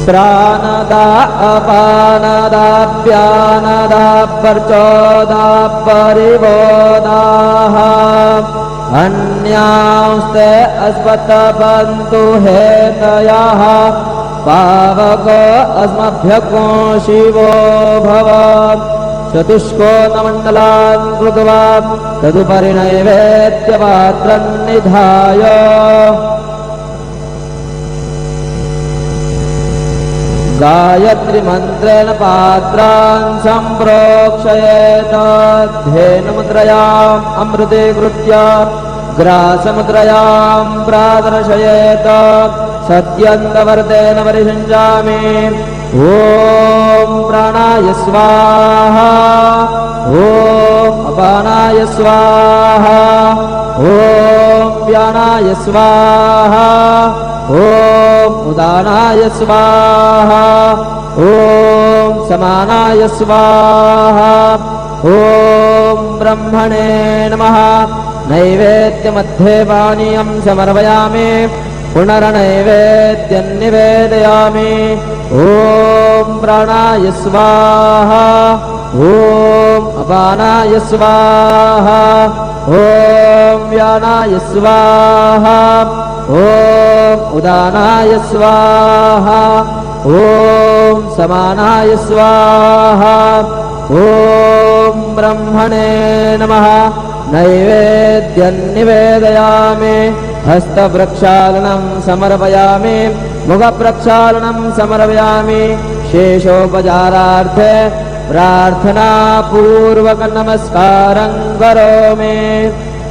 प्राणदा अपानदाप्यानदा परचोदा परिवोदाः अन्यांस्ते अस्मत्तबन्धु हेतयः पावको अस्मभ्यको शिवो भव चतुष्को नमण्डलान् कृत्वा तदुपरि नैवेद्यपात्रं निधाय गायत्री मंत्रेण पात्रान् सम्प्रोक्षयेत धेनुमुद्रयाम् अमृतीकृत्य ग्रासमुद्रयां प्रादर्शयेत सत्यन्तवर्तेन परिषञ्जामि ॐ प्राणाय स्वाहा ॐ अपानाय स्वाहा ॐ व्यानाय स्वाहा ॐ उदानाय स्वाहा ॐ समानाय स्वाहा ॐ ब्रह्मणे नमः नैवेद्यमध्ये पानीयं समर्पयामि पुनर्नैवेद्यं निवेदयामि ॐ प्राणाय स्वाहा ॐ अपानाय स्वाहा ॐ व्यानाय स्वाहा ॐ उदानाय स्वाहा ॐ समानाय स्वाहा ॐ ब्रह्मणे नमः नैवेद्यं निवेदयामि हस्तप्रक्षालनं समर्पयामि मुखप्रक्षालनं समर्पयामि शेषोपचारार्थे प्रार्थनापूर्वक नमस्कारं करोमि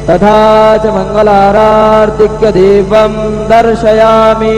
तथा च मङ्गलारार्तिक्य दीपं दर्शयामि।